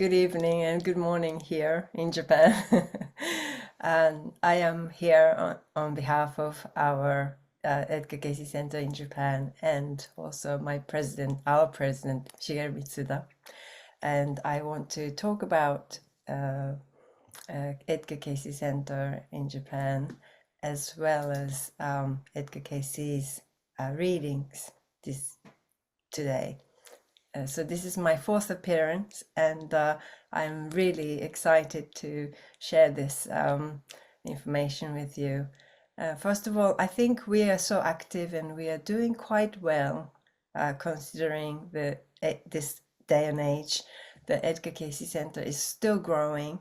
good evening and good morning here in Japan. And I am here on behalf of our Edgar Cayce Center in Japan and also our president, Shigeru Mitsuda. And I want to talk about Edgar Cayce Center in Japan, as well as Edgar Cayce's readings today. So this is my fourth appearance, and I'm really excited to share this information with you. First of all, I think we are so active and we are doing quite well, considering this day and age. The Edgar Cayce Center is still growing,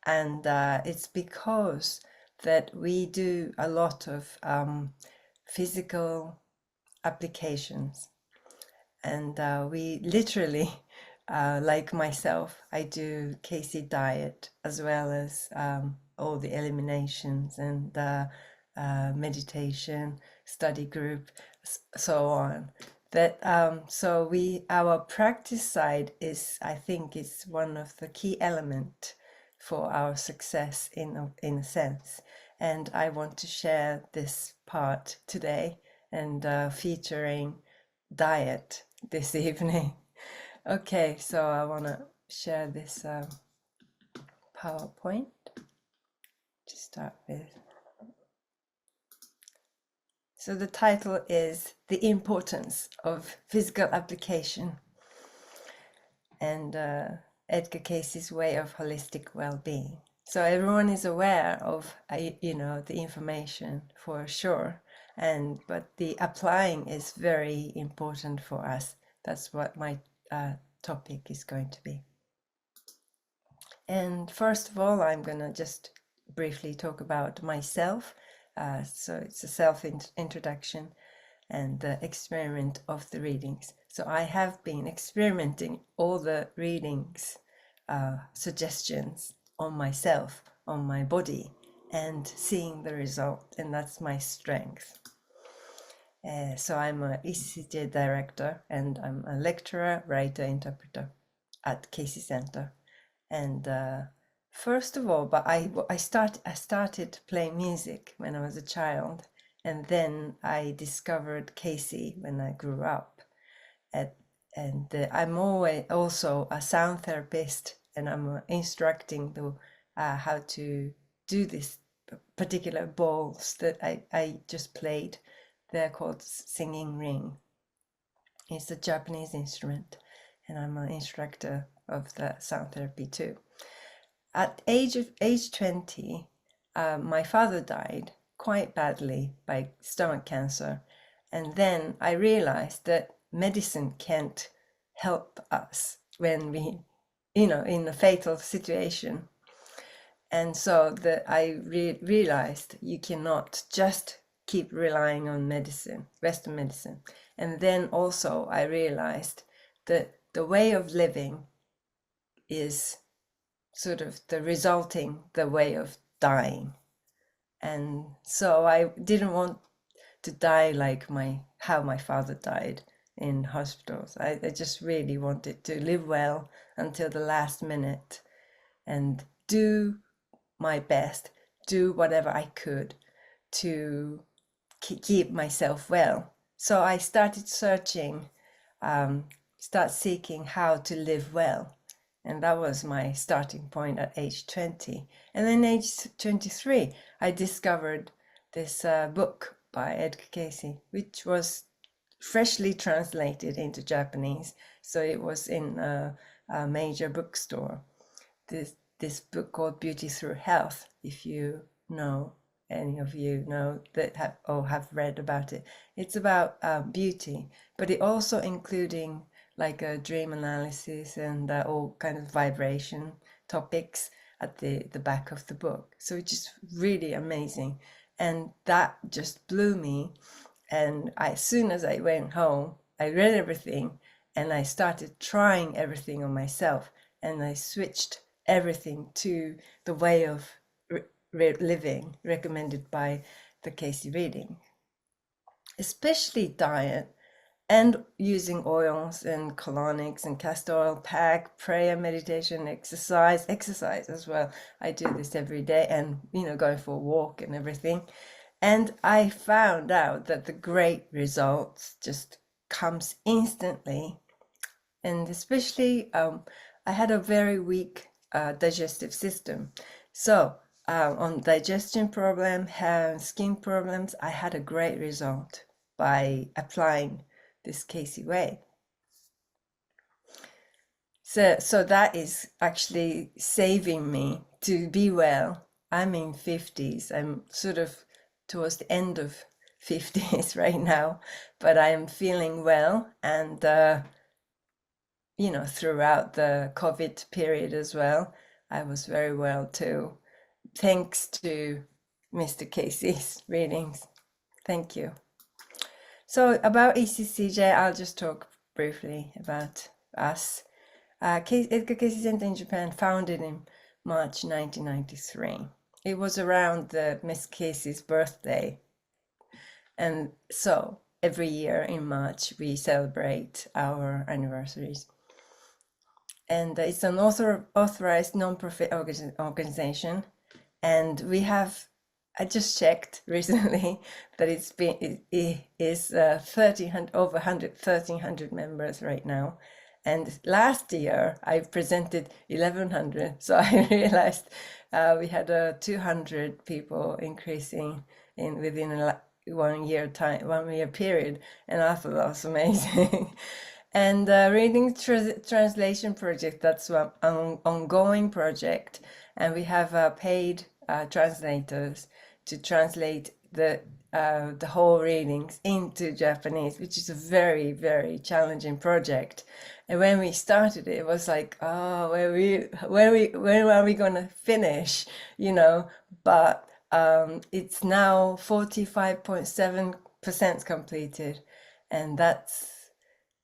and it's because that we do a lot of physical applications. And we literally, like myself, I do Cayce Diet as well as all the eliminations and meditation, study group, so on. Our practice side is, I think, is one of the key element for our success in a sense. And I want to share this part today and featuring diet this evening. Okay, so I want to share this PowerPoint to start with. So the title is The Importance of Physical Application and Edgar Cayce's Way of Holistic Well-Being. So everyone is aware of, the information for sure. But the applying is very important for us. That's what my topic is going to be. And first of all, I'm going to just briefly talk about myself. So it's a self-introduction and the experiment of the readings. So I have been experimenting all the readings, suggestions on myself, on my body, and seeing the result, and that's my strength. So I'm a ECCJ director, and I'm a lecturer, writer, interpreter at Cayce Center. And first of all, but I started playing music when I was a child, and then I discovered Cayce when I grew up. I'm always also a sound therapist, and I'm instructing how to do this particular balls that I just played. They're called singing ring. It's a Japanese instrument, and I'm an instructor of the sound therapy too. At age 20, my father died quite badly by stomach cancer, and then I realized that medicine can't help us when we, in a fatal situation. And so I realized you cannot just keep relying on medicine, Western medicine. And then also I realized that the way of living is sort of the way of dying. And so I didn't want to die like how my father died in hospitals. I just really wanted to live well until the last minute and do my best, do whatever I could to keep myself well. So I started seeking how to live well. And that was my starting point at age 20. And then age 23, I discovered this book by Edgar Cayce, which was freshly translated into Japanese. So it was in a major bookstore. This book called Beauty Through Health, if you know, any of you know that have read about it. It's about beauty, but it also including like a dream analysis and all kind of vibration topics at the back of the book. So it's just really amazing. And that just blew me. And as soon as I went home, I read everything and I started trying everything on myself. And I switched everything to the way of living recommended by the Cayce reading, especially diet. and using oils and colonics and castor oil pack, prayer, meditation, exercise as well. I do this every day, and going for a walk and everything. And I found out that the great results just comes instantly. And especially I had a very weak digestive system. So on digestion problem, hair and skin problems, I had a great result by applying this Cayce way. So that is actually saving me to be well. I'm in 50s. I'm sort of towards the end of 50s right now, but I am feeling well, and throughout the COVID period as well, I was very well too, thanks to Mr. Cayce's readings. Thank you. So about ECCJ, I'll just talk briefly about us. Edgar Cayce Center in Japan, founded in March 1993. It was around the Miss Cayce's birthday. And so every year in March, we celebrate our anniversaries. And it's an authorized non-profit organization. And we have, I just checked recently that it is 1,300 members right now. And last year I presented 1,100, so I realized we had 200 people increasing within a 1 year period, and I thought that was amazing. And reading translation project, that's an ongoing project, and we have paid translators to translate the whole readings into Japanese, which is a very, very challenging project. And when we started it was like, oh, when are we gonna finish? But it's now 45.7% completed, and that's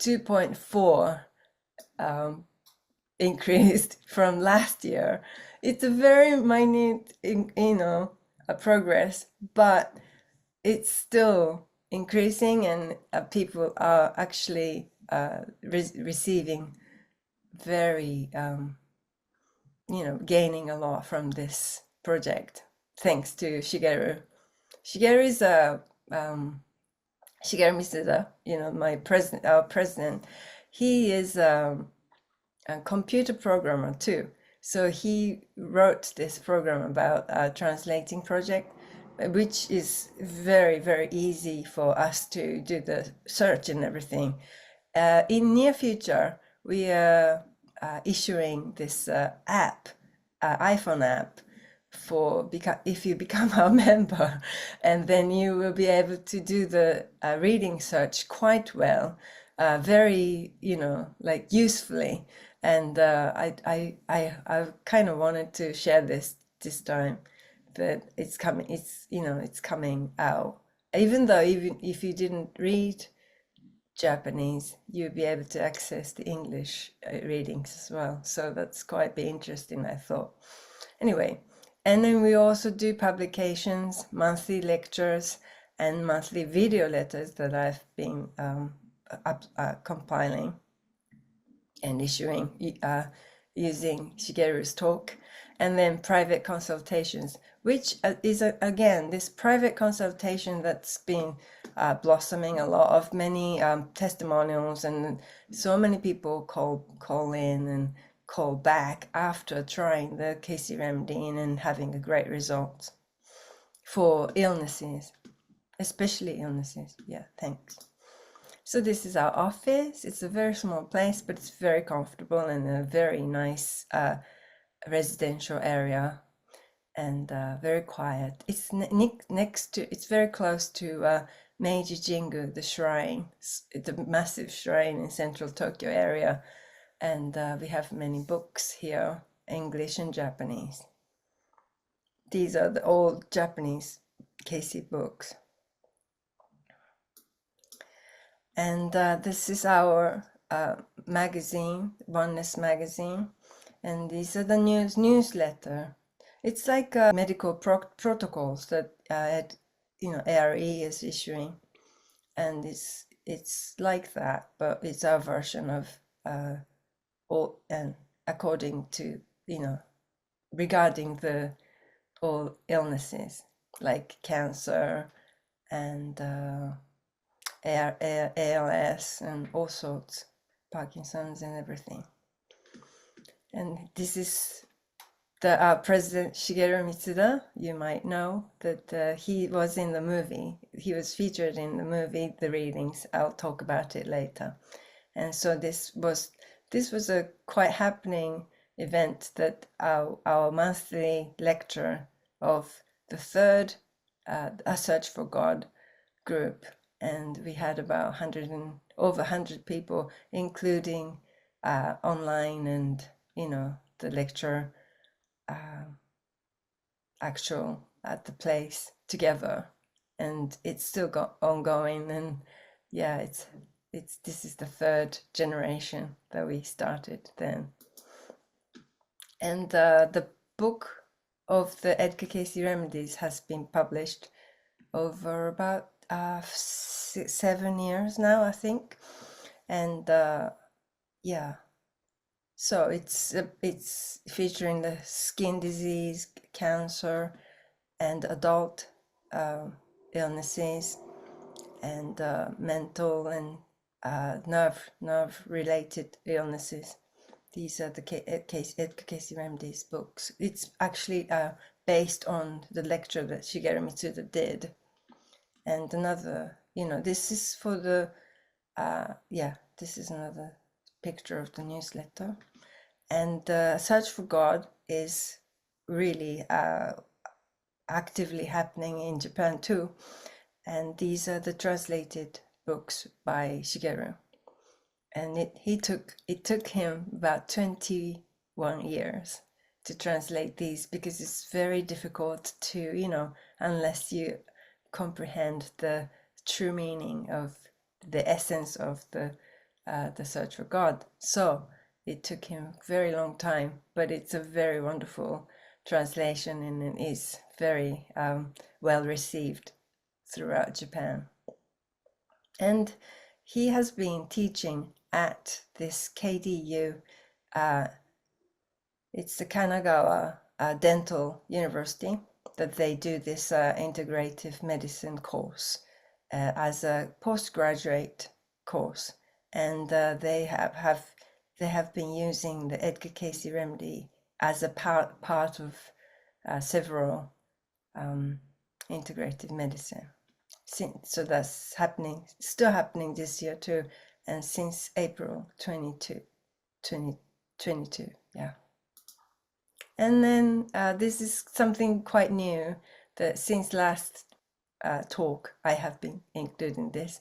2.4 increased from last year. It's a very minute, progress, but it's still increasing, and people are actually receiving very, gaining a lot from this project, thanks to Shigeru. Shigeru is Shigeru Misuda, our president. He is a computer programmer too. So he wrote this program about a translating project, which is very, very easy for us to do the search and everything. In near future, we are issuing this app, iPhone app, if you become our member, and then you will be able to do the reading search quite well, very usefully. And I kind of wanted to share this time, that it's coming. It's coming out. Even if you didn't read Japanese, you'll be able to access the English readings as well. So that's quite be interesting, I thought. Anyway. And then we also do publications, monthly lectures, and monthly video letters that I've been compiling and issuing using Shigeru's talk. And then private consultations, which is, again, this private consultation that's been blossoming a lot of many testimonials, and so many people call in and call back after trying the Cayce remedy and having a great result for illnesses, especially illnesses. Yeah, thanks. So this is our office. It's a very small place, but it's very comfortable and a very nice residential area, and very quiet. It's it's very close to Meiji Jingu, the shrine. It's a massive shrine in central Tokyo area. And we have many books here, English and Japanese. These are the old Japanese Cayce books. And this is our magazine, Oneness magazine. And these are the newsletter. It's like medical protocols that C.A.R.E is issuing. And it's it's like that, but it's our version of all, and according to, regarding the all illnesses like cancer and ALS and all sorts, Parkinson's and everything. And this is the President Shigeru Mitsuda. You might know that he was in the movie. He was featured in the movie, The Readings. I'll talk about it later. And so this was a quite happening event, that our monthly lecture of the third A Search for God group, and we had about 100 and over 100 people, including online and the lecture actual at the place together, and it's still got ongoing. And yeah, it's this is the third generation that we started then. And the book of the Edgar Cayce remedies has been published over about 7 years now, I think. And yeah, so it's featuring the skin disease, cancer, and adult illnesses, and mental and nerve related illnesses. These are the Edgar Cayce remedies books. It's actually based on the lecture that Shigeru Mitsuda did. And another, this is for the this is another picture of the newsletter. And Search for God is really actively happening in Japan too. And these are the translated books by Shigeru. And it took him about 21 years to translate these, because it's very difficult to, unless you comprehend the true meaning of the essence of the Search for God. So it took him a very long time, but it's a very wonderful translation, and it is very well received throughout Japan. And he has been teaching at this KDU. It's the Kanagawa Dental University, that they do this integrative medicine course as a postgraduate course. And they have been using the Edgar Cayce remedy as a part of several integrative medicine. So that's still happening this year too, and since April 2022, yeah. And then this is something quite new, that since last talk I have been including this,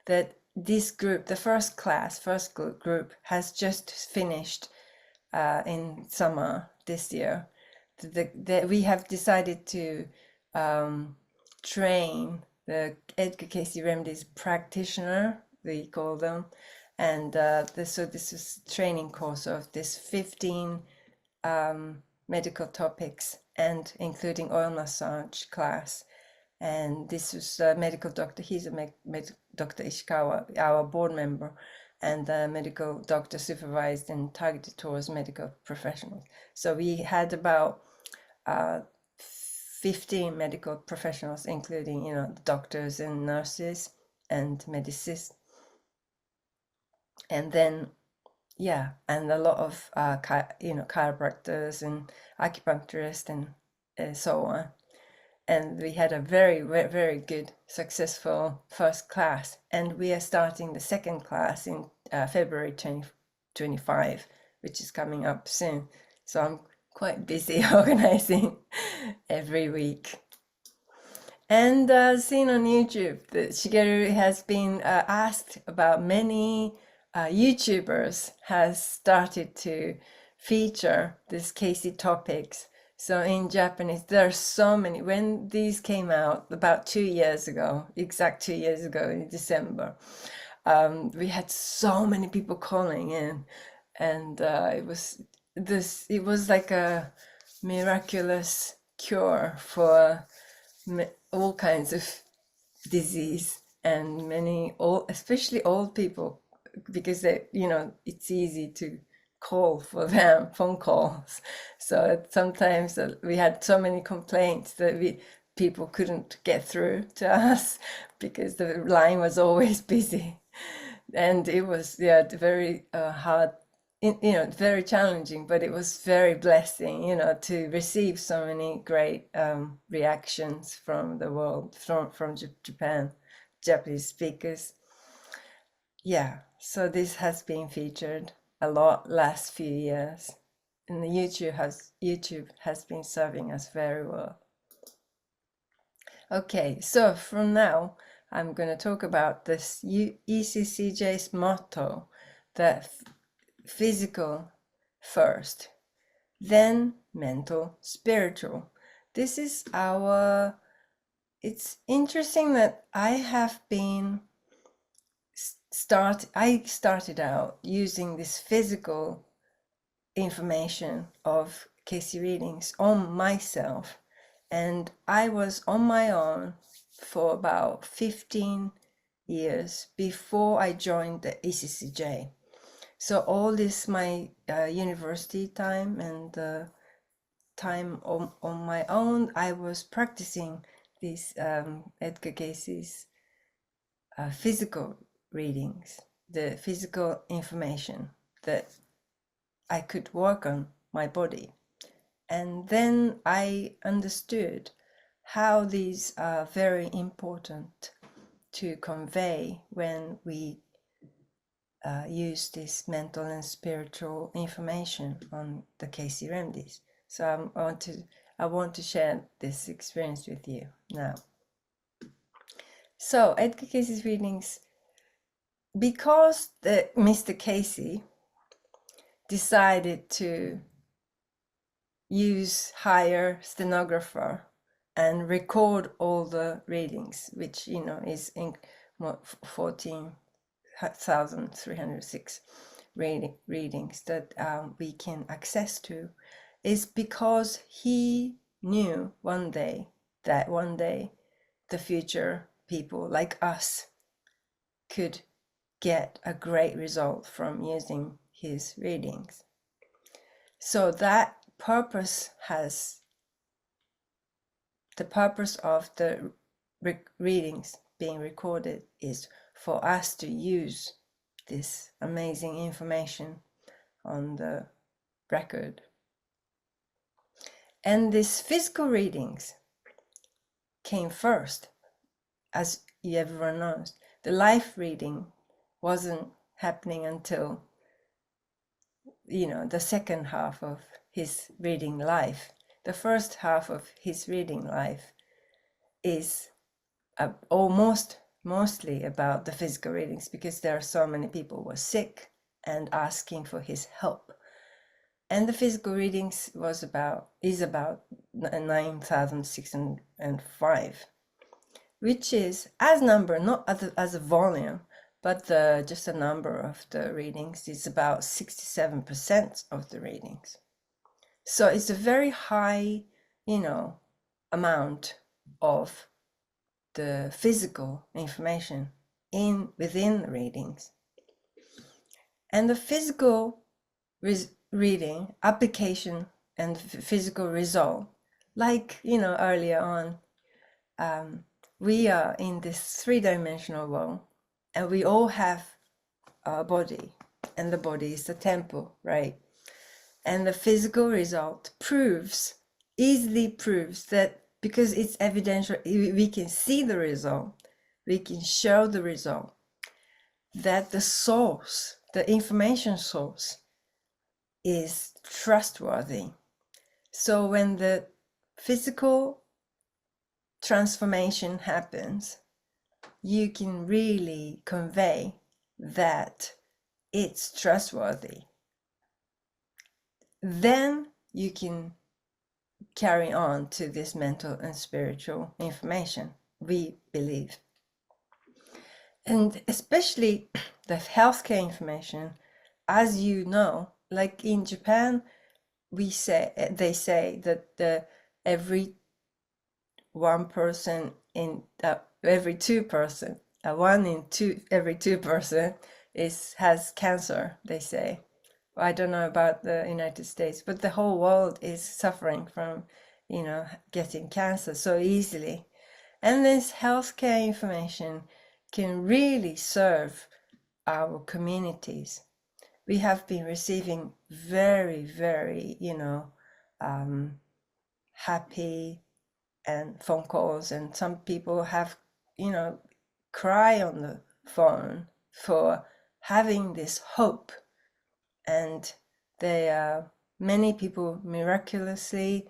that this group, the first group, has just finished in summer this year. We have decided to train the Edgar Cayce remedies practitioner, we call them. And so this is a training course of this 15 medical topics, and including oil massage class. And this was a medical doctor. He's a Dr. Ishikawa, our board member, and the medical doctor supervised and targeted towards medical professionals. So we had about 15 medical professionals, including doctors and nurses and medicists, and then and a lot of chiropractors and acupuncturists and so on. And we had a very, very good, successful first class, and we are starting the second class in February 2025, which is coming up soon. So I'm quite busy organizing every week. And seen on YouTube that Shigeru has been asked about. Many YouTubers has started to feature these Cayce topics. So in Japanese, there are so many. When these came out about 2 years ago, exact 2 years ago in December, we had so many people calling in, and it was like a miraculous cure for all kinds of disease. and many old, especially old people, because they, it's easy to call for them, phone calls. So sometimes we had so many complaints that people couldn't get through to us because the line was always busy, and it was very hard, very challenging, but it was very blessing, to receive so many great reactions from the world, from Japan, Japanese speakers. Yeah, so this has been featured a lot last few years, and the YouTube has been serving us very well. Okay, so from now I'm going to talk about this ECCJ's motto, that physical first, then mental, spiritual. This is it's interesting that I started out using this physical information of Cayce readings on myself, and I was on my own for about 15 years before I joined the ECCJ. So all this, my university time and time on my own, I was practicing these Edgar Cayce's physical readings, the physical information that I could work on my body. And then I understood how these are very important to convey when we use this mental and spiritual information on the Cayce remedies. So I want to share this experience with you now. So Edgar Cayce's readings, because Mr. Cayce decided to hire stenographer and record all the readings, which is in 14,306 readings that we can access to, is because he knew that one day the future people like us could get a great result from using his readings. So the purpose of the readings being recorded is for us to use this amazing information on the record. And these physical readings came first, as everyone knows. The life reading wasn't happening until the second half of his reading life. The first half of his reading life is mostly about the physical readings, because there are so many people who were sick and asking for his help. And the physical readings is about 9,605, which is as number, not as a volume, but just a number of the readings is about 67% of the readings. So it's a very high, amount of the physical information within the readings. And the physical reading, application, and physical result, like earlier on, we are in this three-dimensional world, and we all have a body, and the body is the temple, right? And the physical result easily proves that, because it's evidential, we can see the result, we can show the result, that the source, the information source, is trustworthy. So when the physical transformation happens, you can really convey that it's trustworthy. Then you can carry on to this mental and spiritual information, we believe. And especially the healthcare information, as you know, like in Japan, they say that every 1 person every 2 person one in every two person has cancer, they say. I don't know about the United States, but the whole world is suffering from, getting cancer so easily. And this healthcare information can really serve our communities. We have been receiving very, very, happy and phone calls, and some people have, cry on the phone for having this hope, and many people miraculously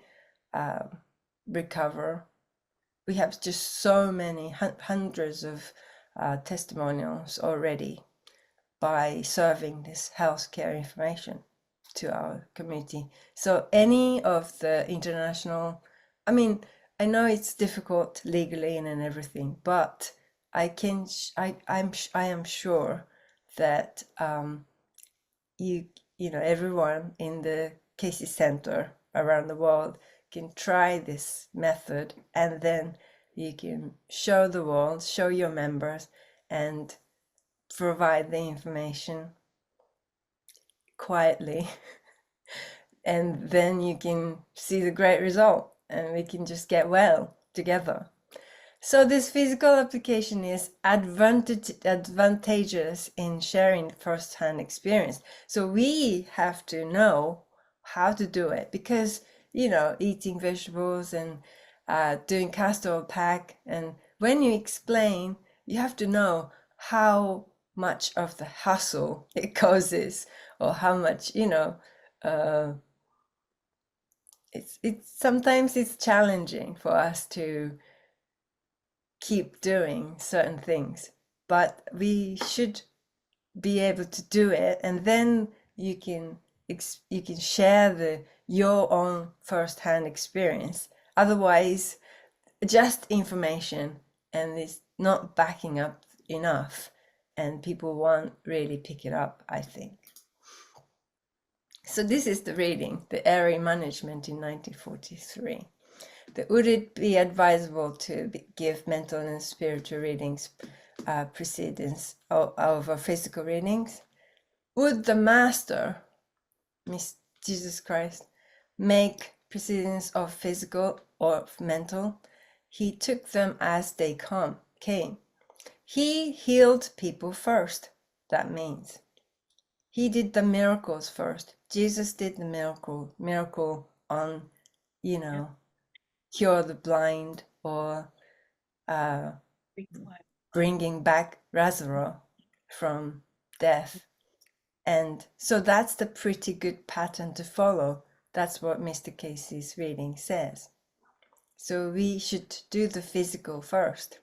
recover. We have just so many hundreds of testimonials already by serving this healthcare information to our community. So any of the international, I mean, I know it's difficult legally and everything, but I am sure that everyone in the Cayce Center around the world can try this method, and then you can show the world, show your members, and provide the information quietly. And then you can see the great result, and we can just get well together. So this physical application is advantageous in sharing first-hand experience. So we have to know how to do it, because, eating vegetables and doing castor oil pack, and when you explain, you have to know how much of the hassle it causes, or how much, it's sometimes it's challenging for us to keep doing certain things, but we should be able to do it, and then you can share your own first-hand experience. Otherwise, just information and it's not backing up enough, and people won't really pick it up, I think. So this is the reading, the C.A.R.E management in 1943. Would it be advisable to give mental and spiritual readings precedence over physical readings? Would the Master, Jesus Christ, make precedence of physical or of mental? He took them as they came. He healed people first. That means he did the miracles first. Jesus did the miracle on, cure the blind, or bringing back Lazarus from death. And so that's the pretty good pattern to follow. That's what Mr. Cayce's reading says. So we should do the physical first.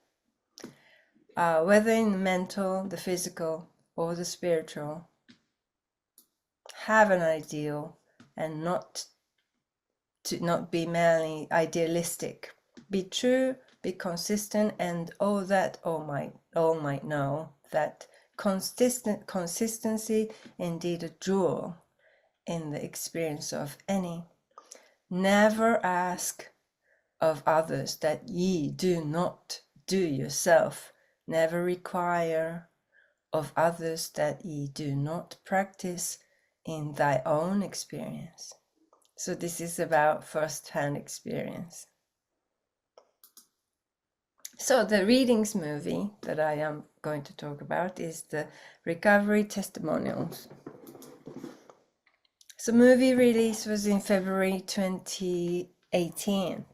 Whether in the mental, the physical, or the spiritual, have an ideal, and not be merely idealistic. Be true, be consistent, and all might know that consistency indeed a jewel in the experience of any. Never ask of others that ye do not do yourself. Never require of others that ye do not practice in thy own experience. So this is about first-hand experience. So the readings movie that I am going to talk about is the Recovery Testimonials. So movie release was in February 2018.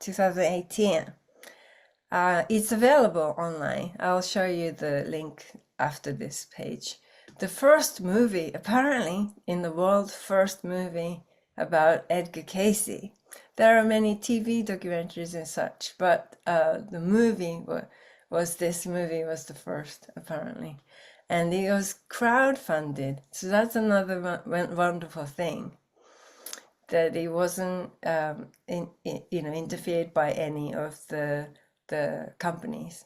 It's available online. I'll show you the link after this page. The first movie, apparently in the world, first movie about Edgar Cayce. There are many TV documentaries and such, but the movie was the first, apparently. And it was crowdfunded. So that's another wonderful thing, that it wasn't interfered by any of the companies.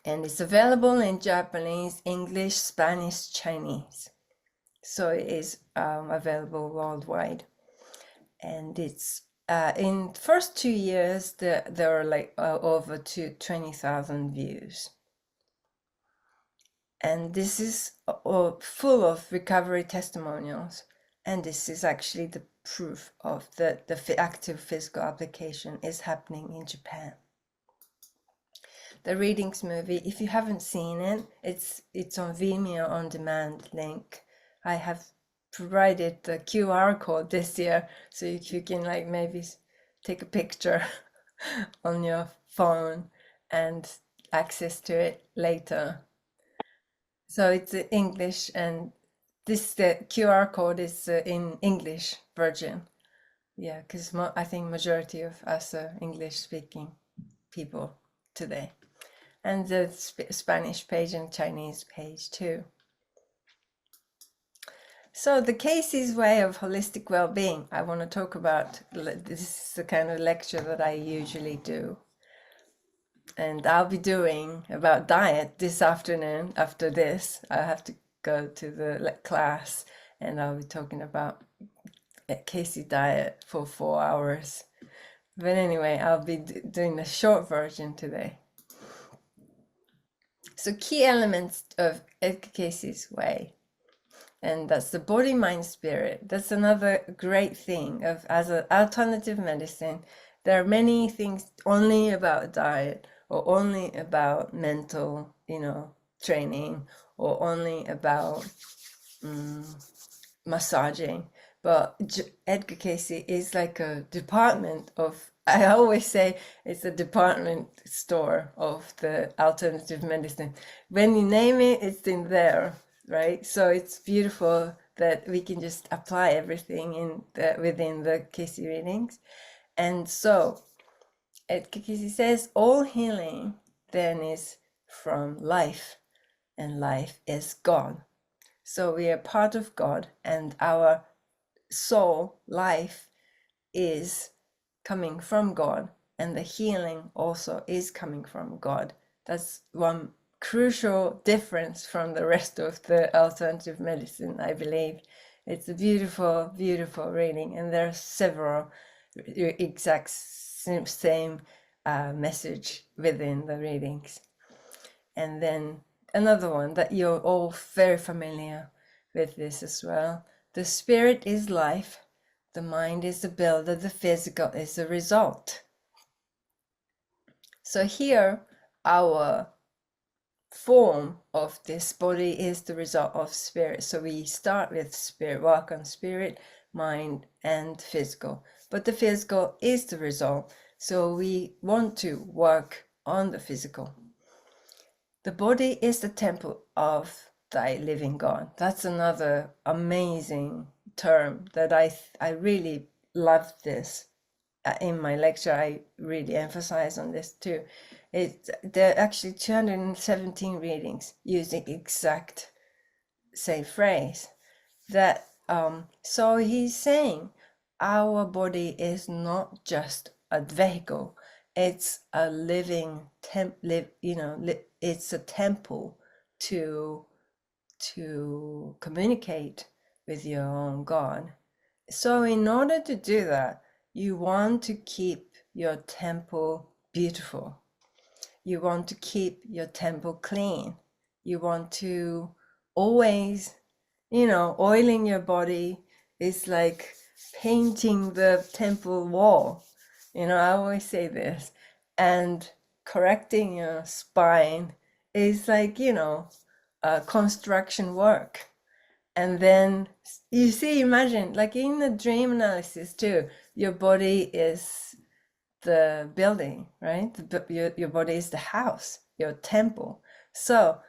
And it's available in Japanese, English, Spanish, Chinese. So it is available worldwide. And it's in the first 2 years, there are like over 20,000 views. And this is full of recovery testimonials. And this is actually the proof of the active physical application is happening in Japan. The readings movie, if you haven't seen it, it's on Vimeo on demand link. I have provided the QR code this year, so you can like maybe take a picture on your phone and access to it later. So it's English, and the QR code is in English version. Yeah, because I think majority of us are English speaking people today. And the Spanish page and Chinese page too. So the Cayce's way of holistic well-being, I want to talk about. This is the kind of lecture that I usually do. And I'll be doing about diet this afternoon. After this, I have to go to the class, and I'll be talking about Cayce Diet for 4 hours. But anyway, I'll be doing the short version today. So key elements of Edgar Cayce's way, and that's the body, mind, spirit. That's another great thing of as an alternative medicine. There are many things only about diet or only about mental, training, or only about massaging. But Edgar Cayce is like a department of, I always say it's a department store of the alternative medicine. When you name it, it's in there, right? So it's beautiful that we can just apply everything within the Cayce readings. And so Edgar Cayce says all healing then is from life, and life is God. So we are part of God, and our soul life is coming from God, and the healing also is coming from God. That's one crucial difference from the rest of the alternative medicine, I believe. It's a beautiful, beautiful reading, and there are several exact same message within the readings. And then another one that you're all very familiar with this as well. The spirit is life, the mind is the builder, the physical is the result. So here, our form of this body is the result of spirit. So we start with spirit, work on spirit, mind, and physical. But the physical is the result. So we want to work on the physical. The body is the temple of thy living God. That's another amazing term that I really love this. In my lecture, I really emphasize on this too. There are actually 217 readings using exact same phrase. That so he's saying our body is not just a vehicle; it's a living it's a temple to communicate with your own God. So in order to do that, you want to keep your temple beautiful. You want to keep your temple clean. You want to always, oiling your body is like painting the temple wall. I always say this. And correcting your spine is like, construction work. And then you see, imagine, like in the dream analysis too, your body is the building, right? Your body is the house, your temple. So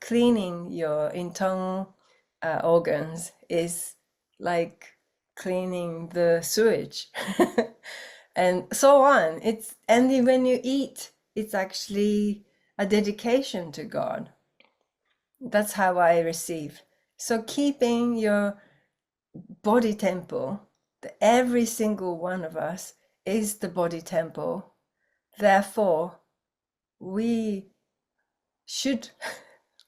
cleaning your internal organs is like cleaning the sewage and so on. And when you eat, it's actually a dedication to God. That's how I receive. So keeping your body temple, every single one of us is the body temple. Therefore, we should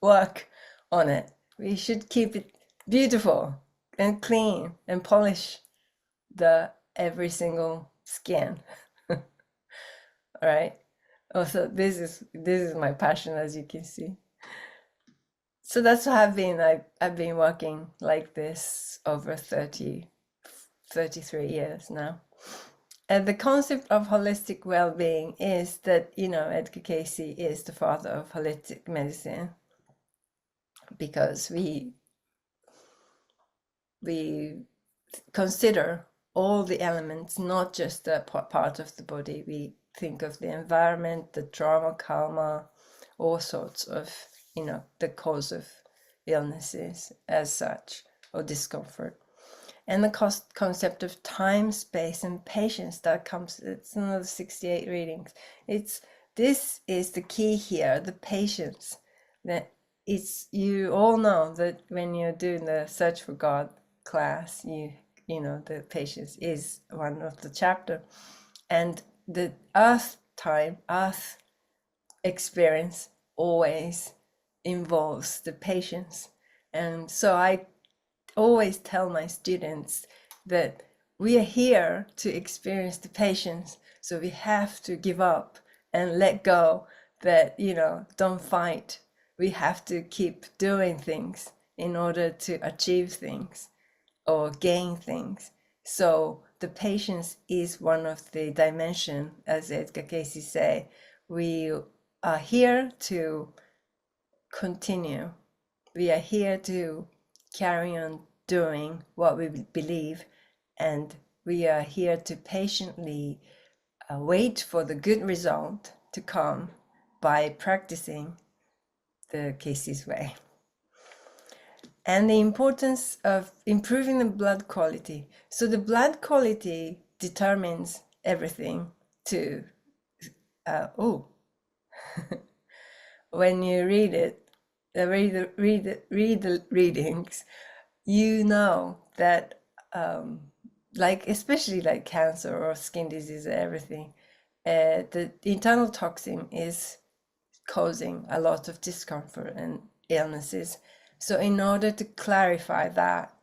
work on it. We should keep it beautiful and clean and polish every single skin. All right. Also, this is my passion, as you can see. So that's what I've been working like this over 33 years now. And the concept of holistic well-being is that, Edgar Cayce is the father of holistic medicine, because we consider all the elements, not just the part of the body. We think of the environment, the trauma, karma, all sorts of, the cause of illnesses as such, or discomfort. And the concept of time, space, and patience that comes, it's another 68 readings. This is the key here, the patience. That you all know that when you're doing the Search for God class, the patience is one of the chapter. And the earth experience always involves the patience. And so I always tell my students that we are here to experience the patience, so we have to give up and let go, that don't fight. We have to keep doing things in order to achieve things or gain things. So the patience is one of the dimension, as Edgar Cayce say. We are here to continue. We are here to carry on doing what we believe, and we are here to patiently wait for the good result to come by practicing the Cayce's way. And the importance of improving the blood quality. So the blood quality determines everything to, when you read the readings, that especially like cancer or skin disease, everything, the internal toxin is causing a lot of discomfort and illnesses. So in order to clarify that,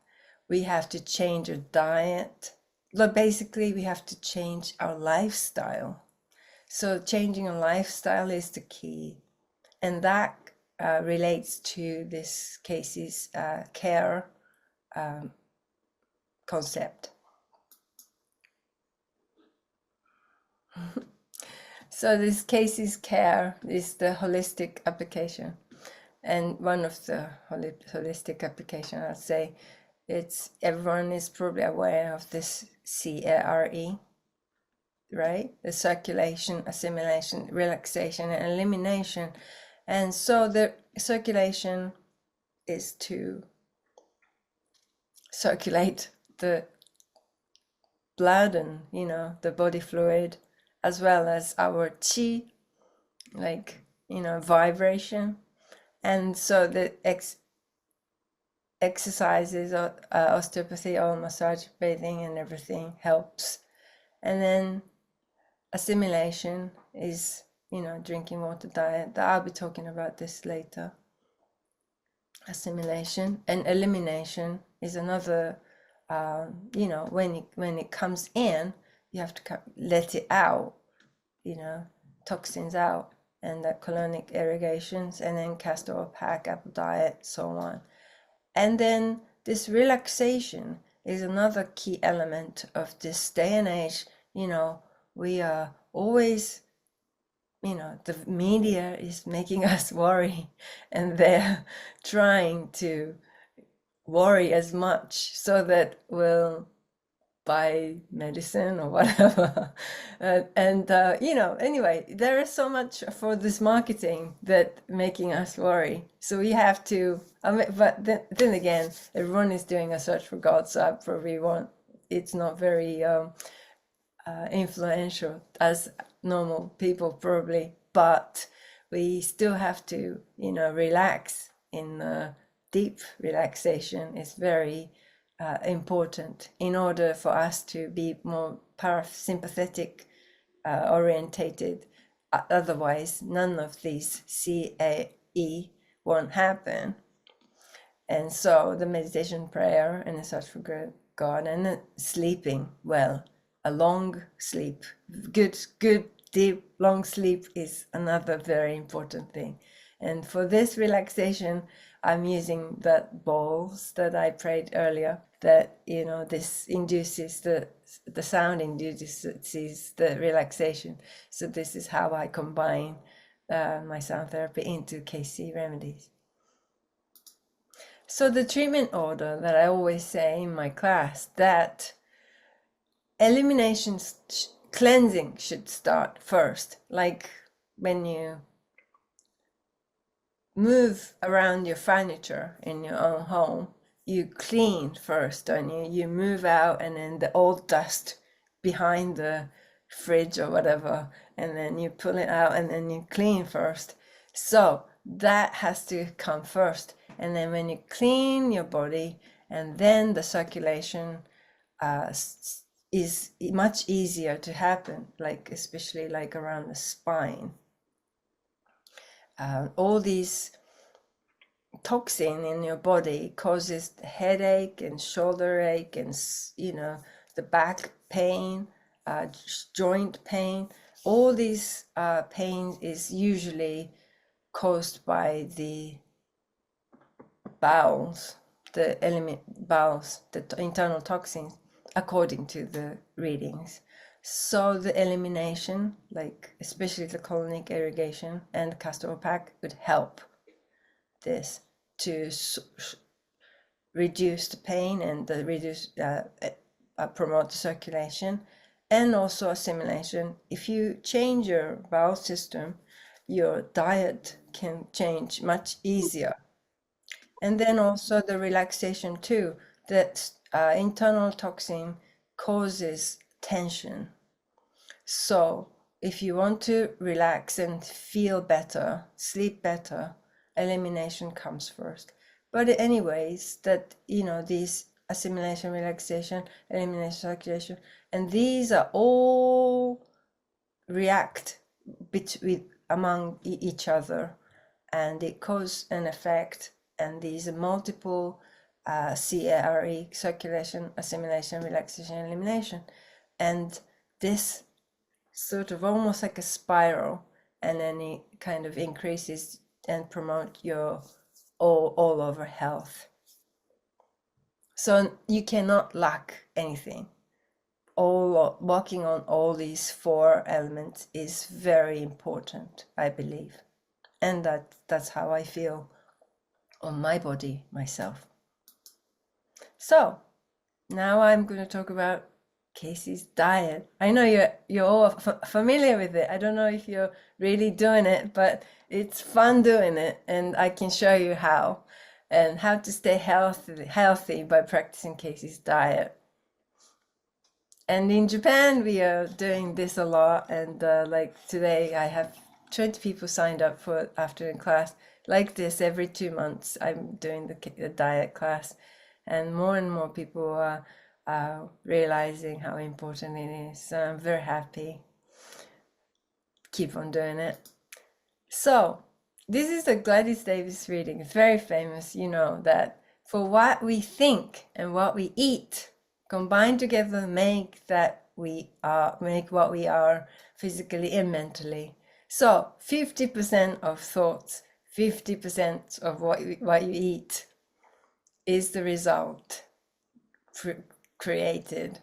we have to change our diet. But basically, we have to change our lifestyle. So changing a lifestyle is the key. And that relates to this Cayce's C.A.R.E concept. So this Cayce's C.A.R.E is the holistic application. And one of the holistic application, I'd say, everyone is probably aware of this C.A.R.E, right? The circulation, assimilation, relaxation, and elimination. And so the circulation is to circulate the blood and, the body fluid, as well as our chi, vibration. And so the exercises, osteopathy, oil massage, bathing, and everything helps. And then assimilation is, drinking water, diet. I'll be talking about this later. Assimilation and elimination is another, when it comes in, you have to let it out, toxins out, and the colonic irrigations, and then castor oil pack, apple diet, so on. And then this relaxation is another key element of this day and age. We are always, the media is making us worry, and they're trying to worry as much so that we'll buy medicine or whatever. Anyway, there is so much for this marketing that making us worry. So we have to, but then again, everyone is doing a search for God, so I probably it's not very influential as normal people probably, but we still have to, relax. In deep relaxation is very important in order for us to be more parasympathetic orientated. Otherwise, none of these C.A.E won't happen. And so the meditation, prayer, and the search for God, and sleeping well, a long sleep, good deep, long sleep is another very important thing. And for this relaxation, I'm using the balls that I played earlier, that, you know, this induces the sound induces the relaxation. So this is how I combine my sound therapy into Cayce remedies. So the treatment order that I always say in my class, that elimination, cleansing should start first. Like when you move around your furniture in your own home, you clean first, don't you? You move out, and then the old dust behind the fridge or whatever, and then you pull it out, and then you clean first. So that has to come first. And then when you clean your body, and then the circulation is much easier to happen, like especially like around the spine. All these toxin in your body causes headache and shoulder ache and, you know, the back pain, joint pain. All these pain is usually caused by the bowels, the internal toxins, according to the readings. So the elimination, like especially the colonic irrigation and castor pack, would help this to reduce the pain and promote the circulation, and also assimilation. If you change your bowel system, your diet can change much easier. And then also the relaxation too, that internal toxin causes tension. So if you want to relax and feel better, sleep better, elimination comes first. But anyways, that, you know, these assimilation, relaxation, elimination, circulation, and these are all react among each other, and it cause an effect. And these are multiple C.A.R.E, circulation, assimilation, relaxation, elimination. And this sort of almost like a spiral, and then it kind of increases and promote your all over health. So you cannot lack anything. Working on all these 4 elements is very important, I believe. And that's how I feel on my body myself. So now I'm going to talk about Cayce's diet. I know you're all familiar with it. I don't know if you're really doing it, but it's fun doing it, and I can show you how, and how to stay healthy by practicing Cayce's diet. And in Japan, we are doing this a lot, and like today, I have 20 people signed up for afternoon class. Like this, every 2 months, I'm doing the diet class, and more people are realizing how important it is. So I'm very happy. Keep on doing it. So this is a Gladys Davis reading. It's very famous. You know that for what we think and what we eat combined together make what we are physically and mentally. So 50% of thoughts, 50% of what you eat is the result created.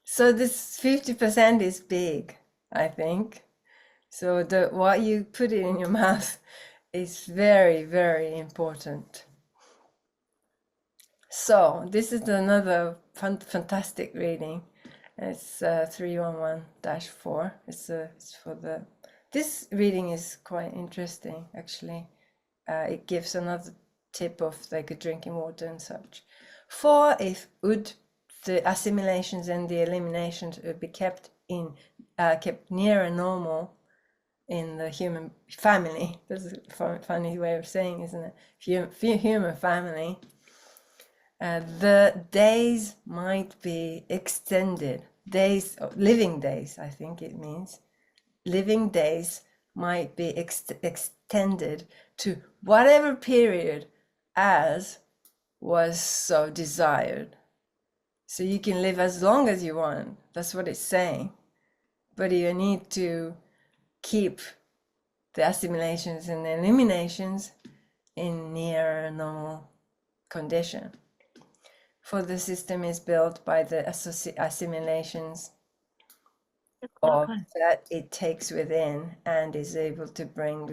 So this 50% is big, I think. So what you put in your mouth is very, very important. So this is another fantastic reading. It's 311-4. It's for the. This reading is quite interesting, actually. It gives another tip of like drinking water and such. For if the assimilations and the eliminations would be kept near a normal in the human family. That's a funny way of saying, isn't it? Human family. The days might be extended. Living days, I think it means. Living days might be extended to whatever period as was so desired. So you can live as long as you want. That's what it's saying. but you need to keep the assimilations and eliminations in near normal condition. For the system is built by the assimilations of that it takes within and is able to bring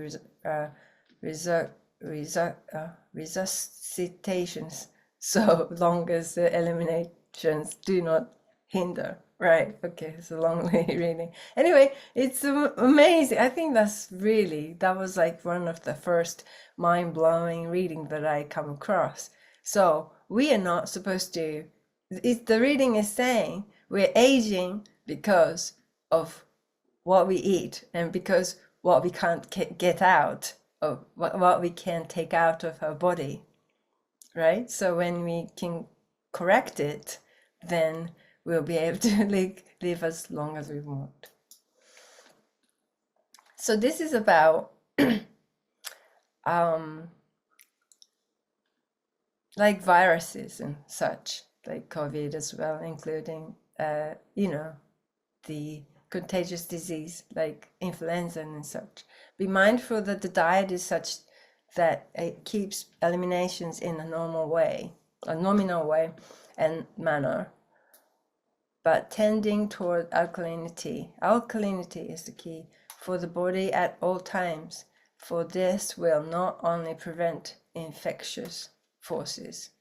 resuscitations so long as the eliminations do not hinder. Right, okay, it's a long reading. Anyway, it's amazing. I think that was like one of the first mind-blowing reading that I come across. So we are not supposed to, the reading is saying we're aging because of what we eat and because what we can't get out of what we can't take out of our body, right? So when we can correct it, then we'll be able to live as long as we want. So this is about like viruses and such, like COVID as well, including the contagious disease like influenza and such. Be mindful that the diet is such that it keeps eliminations in a normal way, a nominal way and manner, but tending toward alkalinity. Alkalinity is the key for the body at all times, for this will not only prevent infectious forces,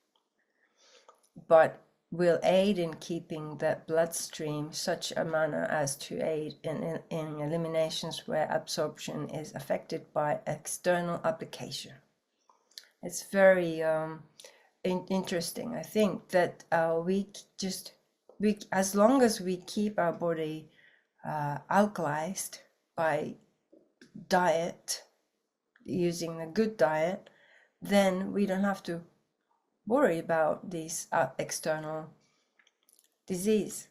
but will aid in keeping the bloodstream such a manner as to aid in eliminations where absorption is affected by external application. It's very interesting. I think that we as long as we keep our body alkalized by diet, using a good diet, then we don't have to worry about these external disease.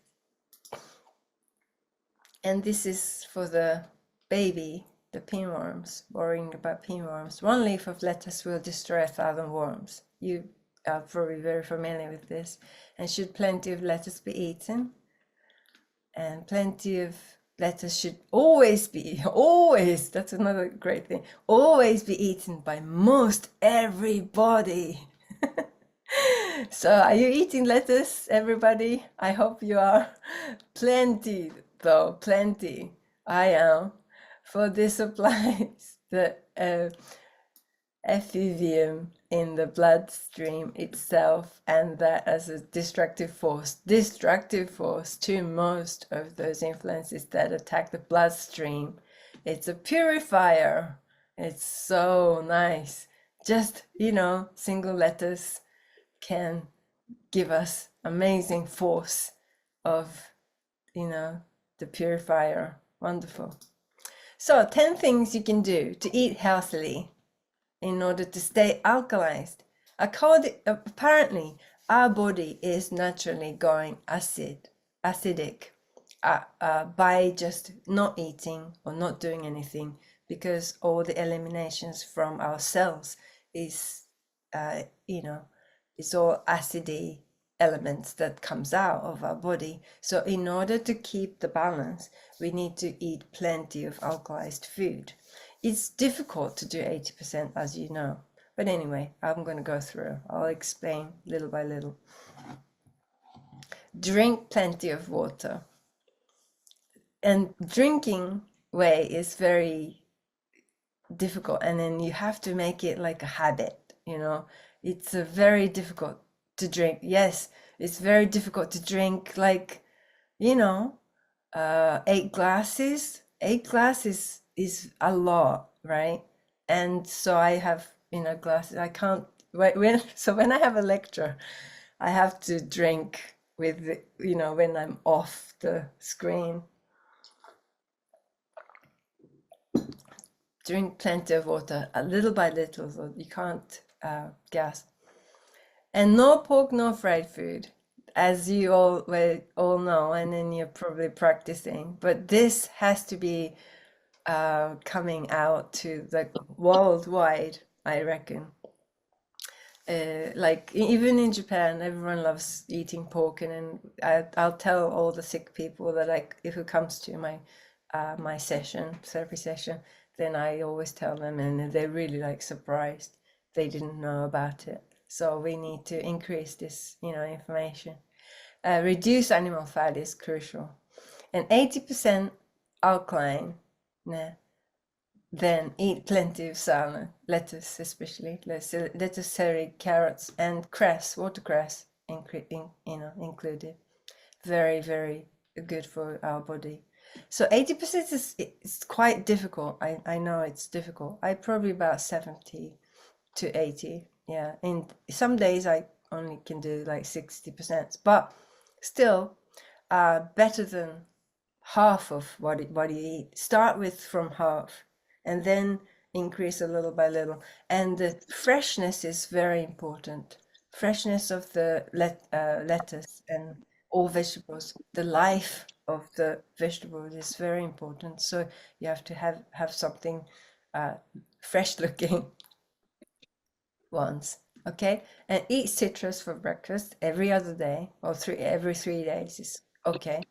And this is for the baby, the pinworms, worrying about pinworms. One leaf of lettuce will destroy 1,000 worms. You are probably very familiar with this. And should plenty of lettuce be eaten? And plenty of lettuce should always, that's another great thing, always be eaten by most everybody. So are you eating lettuce, everybody? I hope you are. Plenty, though, plenty. I am. For this applies the effluvium in the bloodstream itself, and that as a destructive force to most of those influences that attack the bloodstream. It's a purifier. It's so nice. Just, single letters can give us amazing force of, the purifier. Wonderful. So 10 things you can do to eat healthily in order to stay alkalized. Apparently, our body is naturally going acidic by just not eating or not doing anything, because all the eliminations from our cells is, it's all acidy elements that comes out of our body. So in order to keep the balance, we need to eat plenty of alkalized food. It's difficult to do 80%, as you know. But anyway, I'm going to go through. I'll explain little by little. Drink plenty of water. And drinking way is very difficult. And then you have to make it like a habit, It's very difficult to drink. Yes, it's very difficult to drink like, 8 glasses. 8 glasses is a lot, right? And so I have, glasses. I can't, when I have a lecture, I have to drink with, when I'm off the screen. Drink plenty of water, a little by little, so you can't gasp. And no pork, no fried food, as you all know, and then you're probably practicing. But this has to be coming out to the worldwide, I reckon. Like even in Japan, everyone loves eating pork, and I'll tell all the sick people that like if who comes to my therapy session, then I always tell them, and they're really like surprised they didn't know about it. So we need to increase this, information. Reduce animal fat is crucial, and 80% alkaline. Nah, then eat plenty of salad, lettuce especially, lettuce, celery, carrots, and cress, watercress, included. Very, very good for our body. So 80% is it's quite difficult. I know it's difficult. I probably about 70 to 80. Yeah. In some days I only can do like 60%, but still better than half of what you eat. Start with from half and then increase a little by little. And the freshness is very important. Freshness of the lettuce and all vegetables. The life of the vegetable is very important. So you have to have something uh, fresh looking ones. Okay, and eat citrus for breakfast every other day or every 3 days is okay,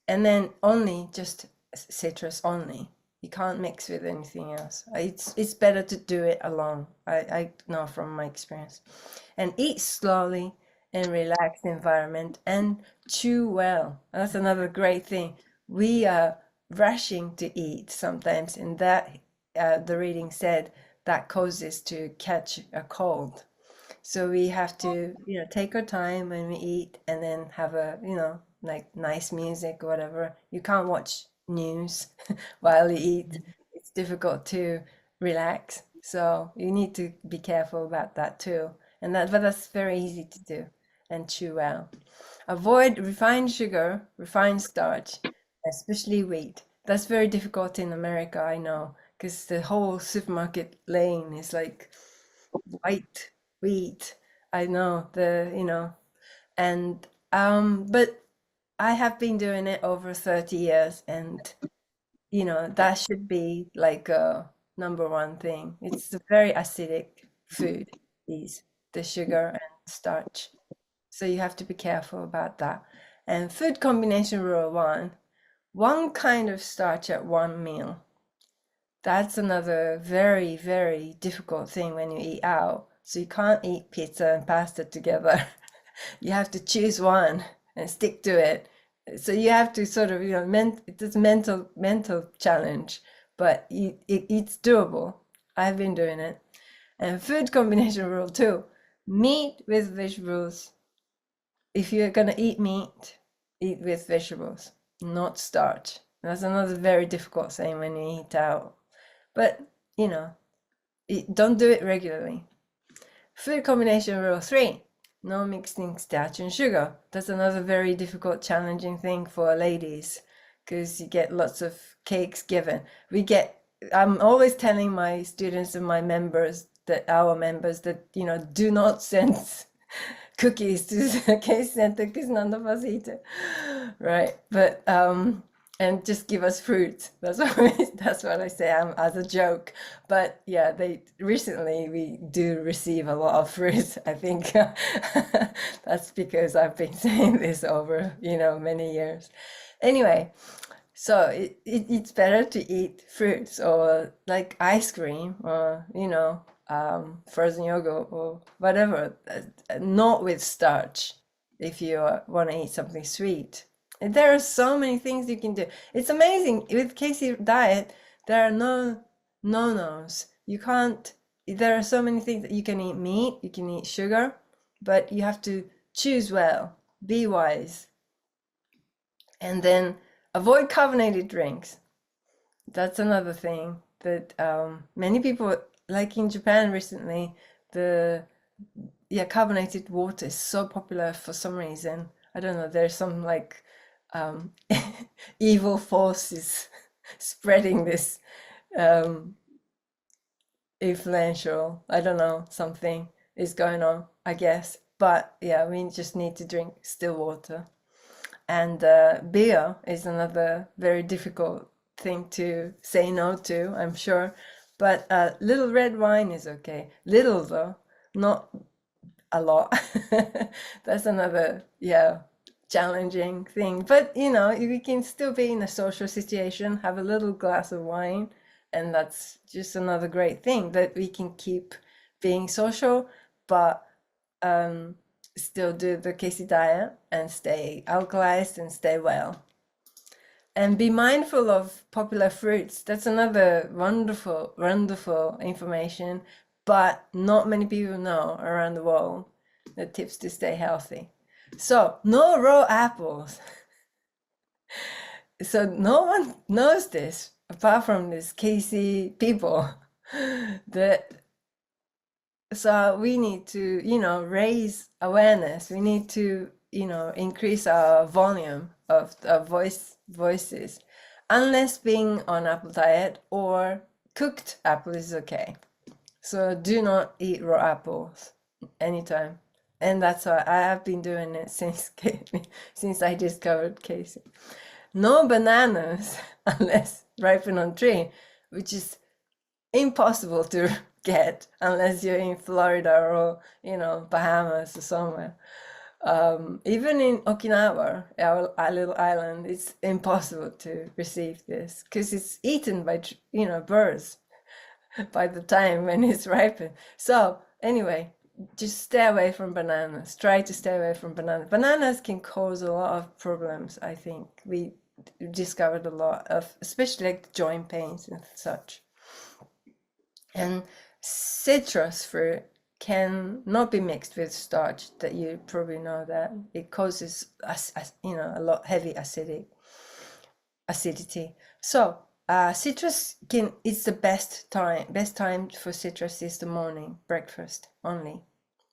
and then only just citrus only. You can't mix with anything else. It's better to do it alone. I know from my experience. And eat slowly in relaxed environment and chew well. That's another great thing. We are rushing to eat sometimes, and that the reading said that causes to catch a cold. So we have to, take our time when we eat and then have a, like nice music or whatever. You can't watch news while you eat. It's difficult to relax. So you need to be careful about that too. But that's very easy to do and chew well. Avoid refined sugar, refined starch, especially wheat. That's very difficult in America, I know, because the whole supermarket lane is like white wheat. I know and but I have been doing it over 30 years, and that should be like a number one thing. It's a very acidic food, these the sugar and starch. So you have to be careful about that. And food combination rule one kind of starch at one meal. That's another very, very difficult thing when you eat out. So you can't eat pizza and pasta together. You have to choose one and stick to it. So you have to sort of, it's a mental challenge, but it's doable. I've been doing it. And food combination rule too. Meat with vegetables. If you're gonna eat meat, eat with vegetables, not starch. That's another very difficult thing when you eat out. But, you know, don't do it regularly. Food combination rule 3. No mixing starch and sugar. That's another very difficult, challenging thing for ladies because you get lots of cakes given. I'm always telling my students and my members our members that, do not send cookies to the case center because none of us eat it. Right. But, and just give us fruit. That's what I say as a joke. But yeah, recently we do receive a lot of fruit. I think that's because I've been saying this over, many years. Anyway, so it's better to eat fruits or like ice cream or, frozen yogurt or whatever, not with starch if you want to eat something sweet. And there are so many things you can do. It's amazing. With Cayce Diet, there are no no-nos. You can't, there are so many things that you can eat meat, you can eat sugar, but you have to choose well, be wise. And then avoid carbonated drinks. That's another thing that many people, like in Japan recently, carbonated water is so popular for some reason. I don't know, there's some like um, evil forces spreading this um, influential, I don't know, something is going on, I guess. But yeah, we just need to drink still water. And beer is another very difficult thing to say no to, I'm sure. But little red wine is okay. Little though, not a lot. That's another, yeah, challenging thing. But you know, we can still be in a social situation, have a little glass of wine, and that's just another great thing that we can keep being social, but still do the Cayce diet and stay alkalized and stay well. And be mindful of popular fruits. That's another wonderful, wonderful information, but not many people know around the world the tips to stay healthy. So, no raw apples. So, no one knows this apart from these Cayce people. that So, we need to, you know, raise awareness. We need to, you know, increase our volume of voices. Unless being on apple diet or cooked apple is okay. So do not eat raw apples anytime. And that's why I have been doing it since since I discovered Cayce. No bananas unless ripen on tree, which is impossible to get unless you're in Florida or, you know, Bahamas or somewhere. Even in Okinawa, our little island, it's impossible to receive this because it's eaten by, you know, birds by the time when it's ripened. So anyway, just stay away from bananas. Try to stay away from bananas. Bananas can cause a lot of problems, I think. We discovered a lot of, especially like joint pains and such. And citrus fruit can not be mixed with starch. That you probably know that it causes you know, a lot heavy acidity. So citrus can, it's the best time for citrus is the morning breakfast only.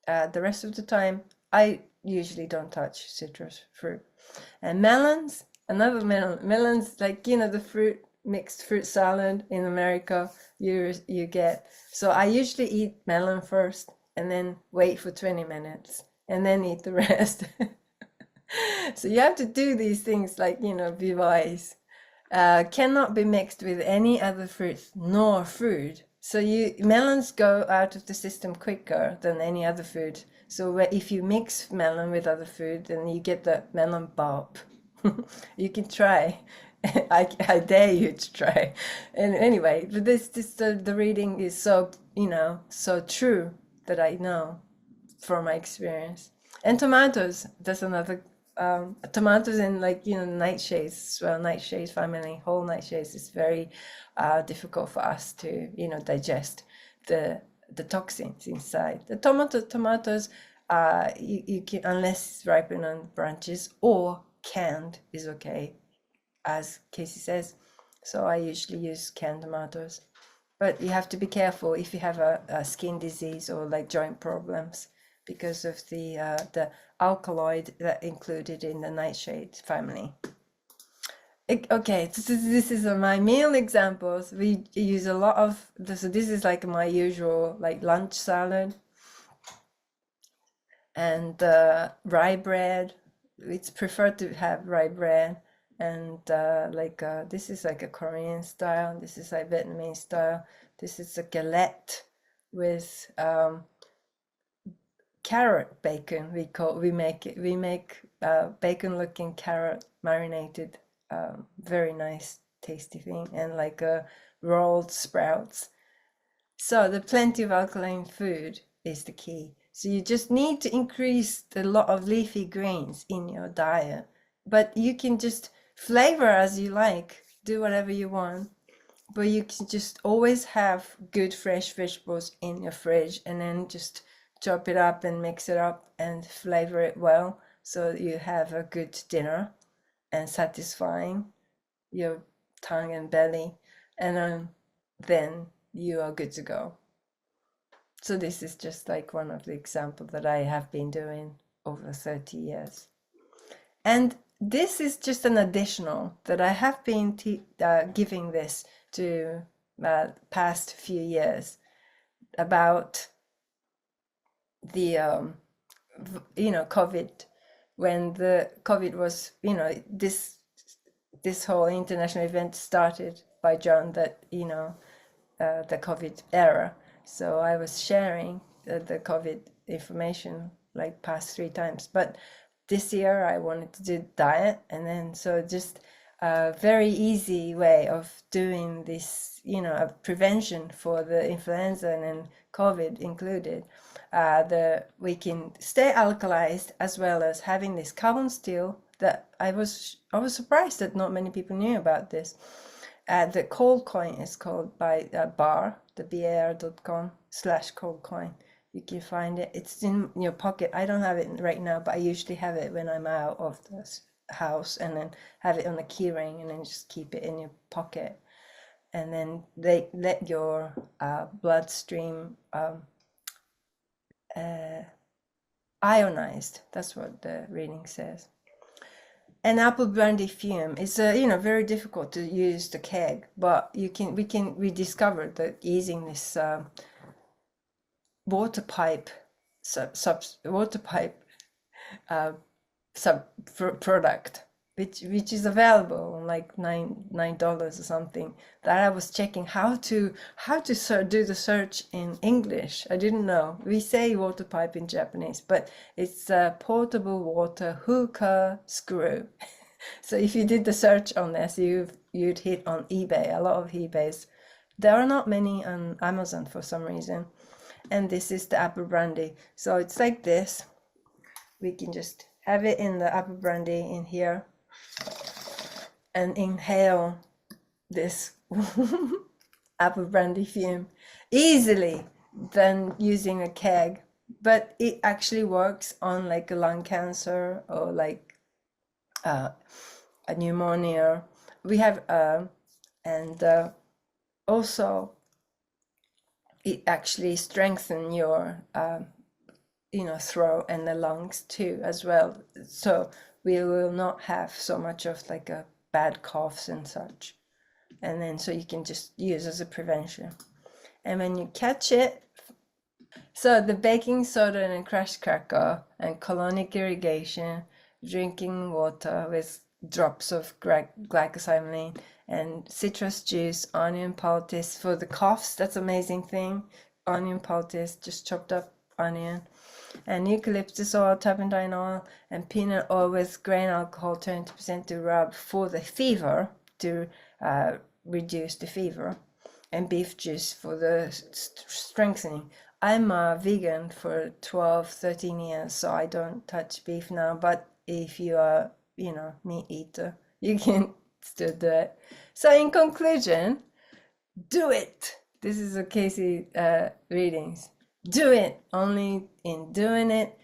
The rest of the time I usually don't touch citrus fruit. And melons, another melons, like, you know, the fruit mixed fruit salad in America you get. So I usually eat melon first and then wait for 20 minutes and then eat the rest. So you have to do these things, like, you know, be wise. Cannot be mixed with any other fruit nor food. So melons go out of the system quicker than any other food. So if you mix melon with other food, then you get the melon bulb. You can try. I dare you to try. And anyway, but the reading is so, you know, so true that I know from my experience. And tomatoes, that's another tomatoes in, like, you know, nightshades as well. Nightshade family, whole nightshades is very difficult for us to, you know, digest the toxins inside. The tomatoes you can, unless it's ripened on branches or canned is okay, as Cayce says. So I usually use canned tomatoes. But you have to be careful if you have a skin disease or like joint problems because of the alkaloid that included in the nightshade family. Okay, this is my meal examples. We use a lot of so this is like my usual like lunch salad and rye bread. It's preferred to have rye bread and this is like a Korean style. This is like Vietnamese style. This is a galette with carrot bacon. We make bacon looking carrot marinated, very nice tasty thing, and like rolled sprouts. So the plenty of alkaline food is the key. So you just need to increase the lot of leafy greens in your diet, but you can just flavor as you like, do whatever you want, but you can just always have good fresh vegetables in your fridge and then just chop it up and mix it up and flavor it well so you have a good dinner and satisfying your tongue and belly, and then you are good to go. So this is just like one of the examples that I have been doing over 30 years. And this is just an additional that I have been giving this to past few years about the COVID, when the COVID was, this whole international event started by John, that the COVID era. So I was sharing the COVID information like past 3 times. But this year I wanted to do diet, and then so just a very easy way of doing this, you know, a prevention for the influenza and COVID included. We can stay alkalized as well as having this carbon steel that I was surprised that not many people knew about this. The cold coin is called by BAR, the BAR.com/cold coin. You can find it. It's in your pocket. I don't have it right now, but I usually have it when I'm out of the house, and then have it on a key ring, and then just keep it in your pocket. And then they let your bloodstream ionized. That's what the reading says. And apple brandy fume is very difficult to use the keg, but we discovered that using this water pipe product, which is available on like $9 or something, that I was checking how to do the search in English. I didn't know. We say water pipe in Japanese, but it's a portable water hookah screw. So if you did the search on this, you'd hit on eBay, a lot of eBays. There are not many on Amazon for some reason. And this is the apple brandy. So it's like this. We can just have it in the apple brandy in here and inhale this apple brandy fume easily than using a keg. But it actually works on like a lung cancer or like a pneumonia. We have also it actually strengthens your throat and the lungs too as well, so we will not have so much of like a bad coughs and such. And then so you can just use as a prevention. And when you catch it, so the baking soda and crash cracker and colonic irrigation, drinking water with drops of glycosamine and citrus juice, onion poultice for the coughs. That's amazing thing. Onion poultice, just chopped up onion, and eucalyptus oil, turpentine oil, and peanut oil with grain alcohol 20% to rub for the fever, to reduce the fever, and beef juice for the strengthening. I'm a vegan for 13 years, so I don't touch beef now, but if you are, meat eater, you can still do it. So in conclusion, do it. This is a Cayce readings. Do it. Only in doing it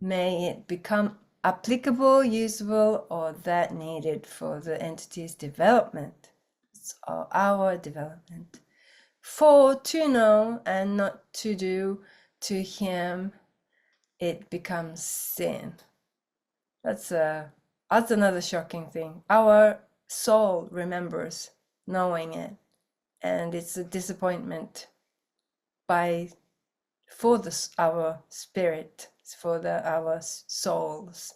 may it become applicable, usable, or that needed for the entity's development. It's our development. For to know and not to do, to him it becomes sin. That's another shocking thing. Our soul remembers knowing it, and it's a disappointment for our spirit, for our souls.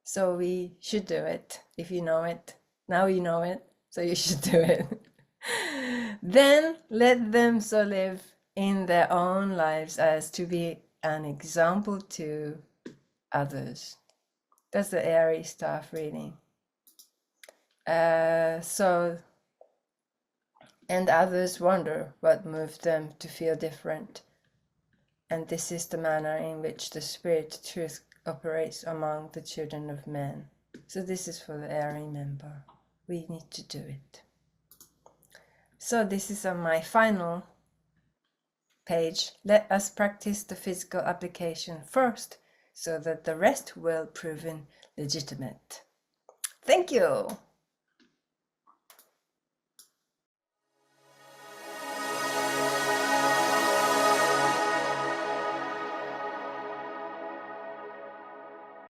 So we should do it. If you know it, now you know it, so you should do it. Then let them so live in their own lives as to be an example to others. That's the C.A.R.E staff reading. And others wonder what moved them to feel different. And this is the manner in which the spirit truth operates among the children of men. So this is for the C.A.R.E member. We need to do it. So this is on my final page. Let us practice the physical application first, so that the rest will prove legitimate. Thank you.